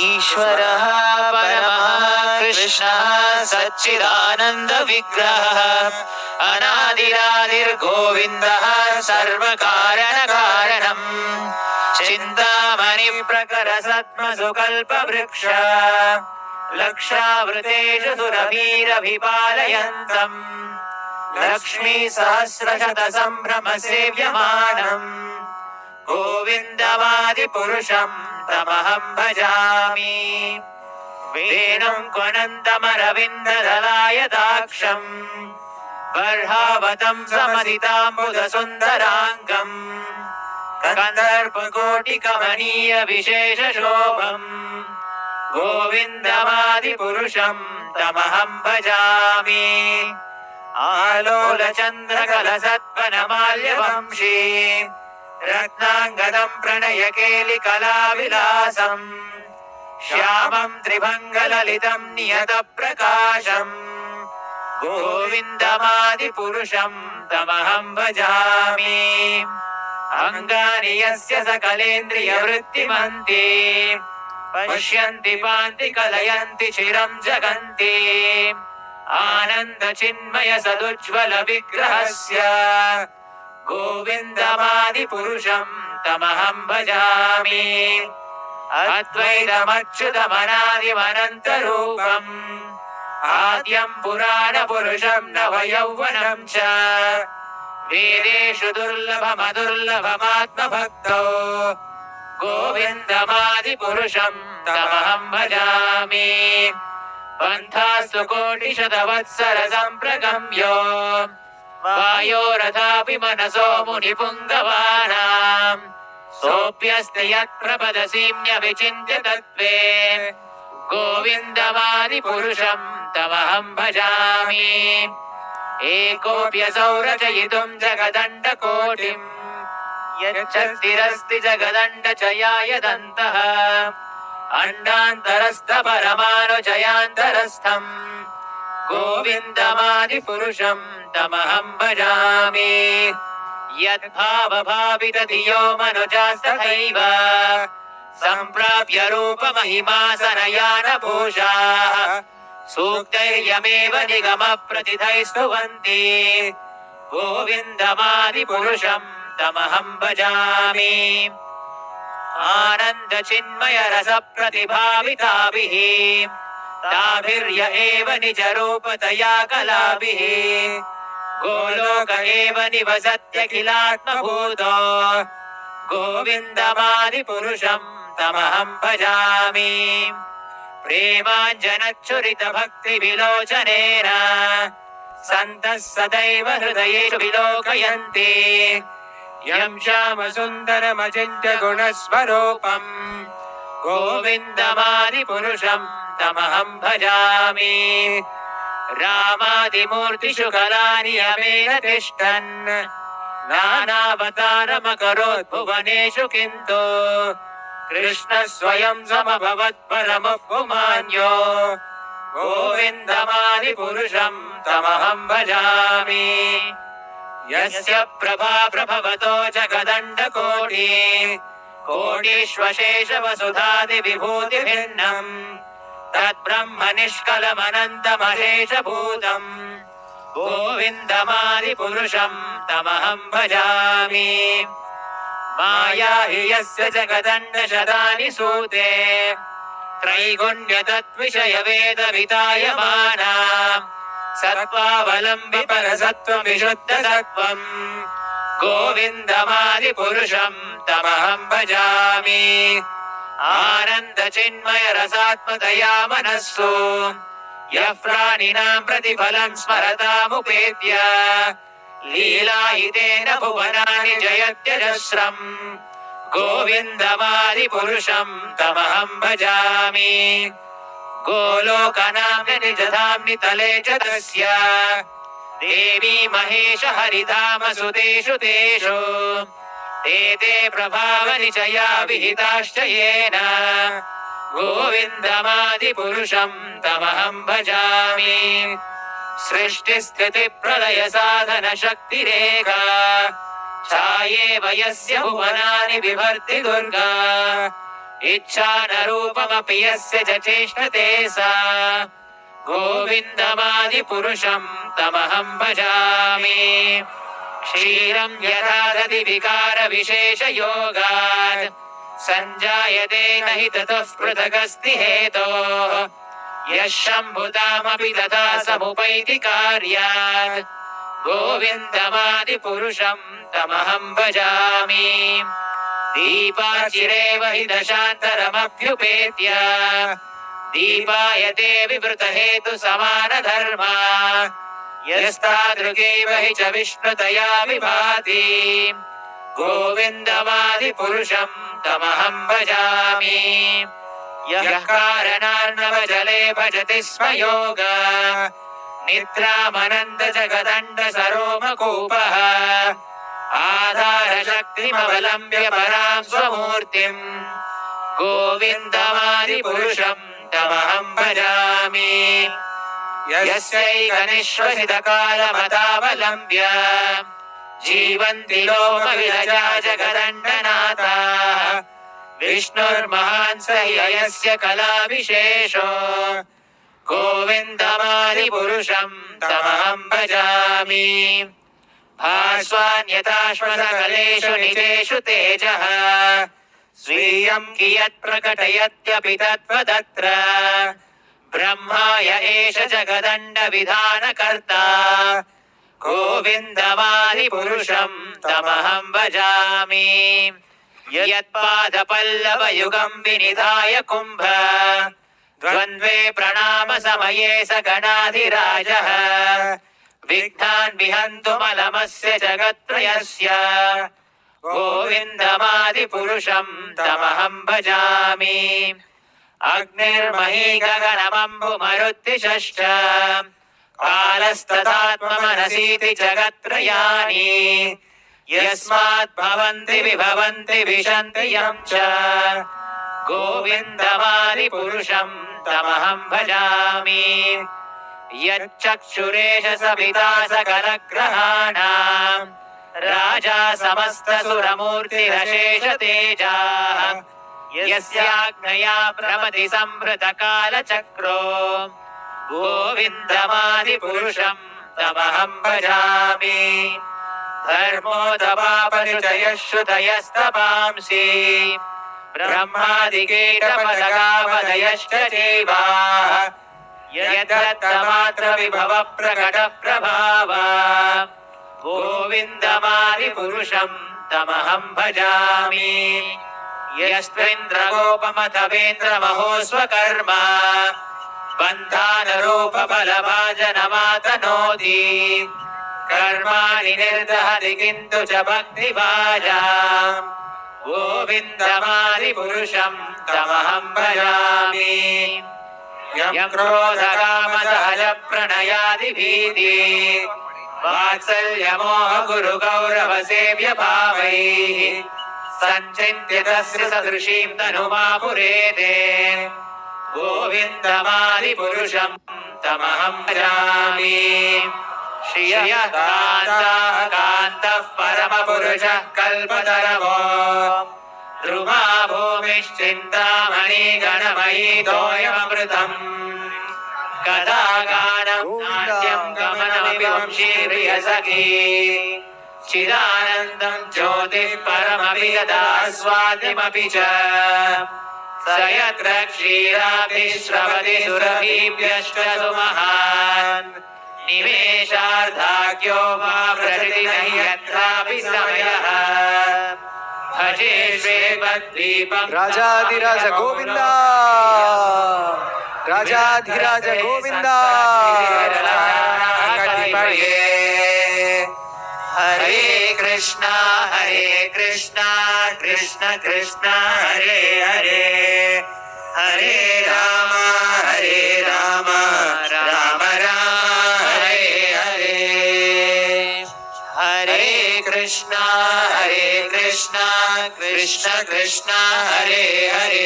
ईश्वरः परमः कृष्णः सच्चिदानन्द विग्रहः अनादिरादिर्गोविन्दः सर्वकारणकारणम् चिन्तामणि प्रकरसत्मसुकल्पवृक्ष लक्षावृतेषु सुरभिरभिपालयन्तम् लक्ष्मी सहस्रशतसम्भ्रमसेव्यमानम् गोविन्दमादिपुरुषं तमहं भजामि वेणुं क्वनन्तमरविन्ददलायताक्षम् बर्हावतं समदिताम्बुधसुन्दराङ्गम् कन्दर्पकोटिकमनीयविशेषशोभम् गोविन्दमादिपुरुषं तमहं भजामि आलोलचन्द्रकलसत्वनमाल्यवंशी रत्नाङ्गदं प्रणयकेलिकलाविलासम् श्यामं त्रिभङ्गललितं नियतप्रकाशम् गोविन्दमादिपुरुषं तमहं भजामि अङ्गानि यस्य सकलेन्द्रियवृत्तिमन्ति पश्यन्ति पान्ति कलयन्ति चिरं जगन्ति आनन्दचिन्मय सदुज्ज्वल विग्रहस्य गोविन्दमादिपुरुषं तमहं भजामि अद्वैतमच्युतमनादिमनन्तरूपम् आद्यं पुराणपुरुषं नवयौवनं च वेदेषु दुर्लभमदुर्लभमात्मभक्तो गोविन्दमादिपुरुषं तमहं भजामि पन्थास्तु कोटिशतवत्सरसम्प्रगम्यो वायोरथापि मनसो मुनिपुङ्गवानाम् सोऽप्यस्ति यत्प्रपदसीम्यविचिन्त्य तत्त्वे गोविन्दमादिपुरुषं तमहं भजामि एकोऽप्यसौ रचयितुं जगदण्डकोटिम् यच्छक्तिरस्ति जगदण्डचयाय दन्तः अण्डान्तरस्थपरमाणुचयान्तरस्थम् गोविन्दमादिपुरुषं तमहं भजामि यद्भावभावितधियो मनुजास्तथैव सम्प्राप्य रूपमहिमा सनयानभूषाः सूक्तैर्यमेव निगमप्रतिथैः स्तुवन्ति गोविन्दमादिपुरुषं तमहं भजामि आनन्दचिन्मयरसप्रतिभाविताभिः ताभिर्य एव निजरूपतया कलाभिः गोलोक एव निवसत्यखिलात्मभूतो गोविन्दमादिपुरुषं तमहं भजामि प्रेमाञ्जनच्छुरितभक्तिविलोचनेन सन्तः सदैव हृदयेषु विलोकयन्ति यं श्यामसुन्दरमचिन्त्य गुणस्वरूपम् गोविन्दमादिपुरुषं तमहं भजामि रामादिमूर्तिषु कलानियमेन तिष्ठन् नानावतारमकरोत् भुवनेषु किन्तु कृष्णः स्वयं समभवत् परमः पुमान्यो गोविन्दमादिपुरुषं तमहं भजामि यस्य प्रभा प्रभवतो जगदण्डकोटि कोटीष्वशेषवसुधादिविभूतिभिन्नम् तद्ब्रह्म निष्कलमनन्तमशेषभूतम् गोविन्दमादिपुरुषं तमहं भजामि माया हि यस्य जगदण्डशतानि सूते त्रैगुण्यतद्विषयवेदवितायमाना सत्त्वावलम्बि परसत्त्वविशुद्धसत्त्वम् गोविन्दमादिपुरुषं तमहं भजामि आनन्दचिन्मयरसात्मतया मनस्सु यः प्राणिनां प्रतिफलं स्मरतामुपेत्य लीलायितेन भुवनानि जयत्यजस्रम् गोविन्दमादिपुरुषं तमहं भजामि गोलोकनाम्नि निजधाम्नि तले च तस्य देवी महेश हरिधामसुतेषु तेषु ते प्रभावनिचया विहिताश्च येन गोविन्दमादिपुरुषं तमहं भजामि सृष्टिस्थितिप्रलयसाधनशक्तिरेका छायेव यस्य भुवनानि बिभर्ति दुर्गा इच्छानरूपमपि यस्य च चेष्टते सा गोविन्दमादिपुरुषं तमहं भजामि क्षीरं यथा दधि विकारविशेषयोगात् सञ्जायते न हि ततः पृथगस्ति हेतोः यः शम्भुतामपि तथा समुपैति कार्यात् गोविन्दमादिपुरुषं तमहं भजामि दीपाचिरेव हि दशान्तरमभ्युपेत्य दीपायते विवृतहेतु समानधर्मा यस्तादृगेव हि च विष्णुतया विभाति गोविन्दमादिपुरुषं तमहं भजामि यः कारणार्णवजले भजति स्म योगा निद्रामनन्दजगदण्डसरोमकूपः आधारशक्तिमवलम्ब्य परां स्वमूर्तिम् गोविन्दमादिपुरुषं तमहं भजामि यस्यैकनिश्वसितकालमतावलम्ब्य जीवन्ति लोमविरजा जगदण्डनाथा विष्णुर्महान् स हि अयस्य कलाविशेषो गोविन्दमादिपुरुषं तमहं भजामि भास्वान्यथाश्वसकलेषु निजेषु तेजः स्वीयं कियत् प्रकटयत्यपि तत्त्वदत्र ब्रह्माय एष जगदण्डविधानकर्ता गोविन्दमादिपुरुषं तमहं भजामि यत्पादपल्लवयुगं विनिधाय कुम्भ द्वन्द्वे प्रणामसमये स गणाधिराजः विघ्नान् विहन्तुमलमस्य जगत्त्रयस्य गोविन्दमादिपुरुषं तमहं भजामि अग्निर्मही गगनमम्बुमरुत्तिशश्च कालस्तथात्ममनसीति जगत्त्रयानि यस्मात् भवन्ति विभवन्ति विशन्ति यं च गोविन्दमादिपुरुषं तमहं भजामि यच्चक्षुरेश सविता सकलग्रहाणां राजा समस्तसुरमूर्तिरशेषतेजाः यस्याज्ञया भ्रमति संहृतकालचक्रो गोविन्दमादिपुरुषं तमहं भजामि धर्मोदपापनिचयः श्रुतयस्तपांसि ब्रह्मादिकीटपदगावदयश्च जीवाः यद्दत्तमात्रविभवप्रकटप्रभाव गोविन्दमादिपुरुषं तमहं भजामि यस्त्विन्द्रगोपमथवेन्द्रमहोस्वकर्म बन्धानरूपबलभाजनमातनोति कर्माणि निर्दहति किन्तु च भक्तिभाजाम् गोविन्दमादिपुरुषं तमहं भजामि यं क्रोधकामसहजप्रणयादिभीति वात्सल्यमोहगुरुगौरवसेव्यभावैः सञ्चिन्त्य तस्य सदृशीं तनुमापुरेते गोविन्दमादिपुरुषं तमहं भजामि श्रियः कान्तः कान्तः परमपुरुषः कल्पतरवो द्रुमा भूमिश्चिन्तामणि गणमयी तोयमृतम् कदा गानं नाट्यं गमनमपि वंशीर्यसखी चिदानन्दं ज्योतिः परमपि यदास्वाद्यमपि च स यत्र क्षीराभिश्रवति सुरभिभ्यश्च सुमहान् निमेषार्धाख्यो वा प्रसृति न हि यत्रापि समयः भजे श्वेतद्वीपं राजाधिराज गोविन्द राजाधिराज गोविन्द हरे कृष्णा कृष्ण कृष्ण हरे हरे हरे राम राम राम हरे हरे हरे कृष्णा कृष्ण कृष्ण हरे हरे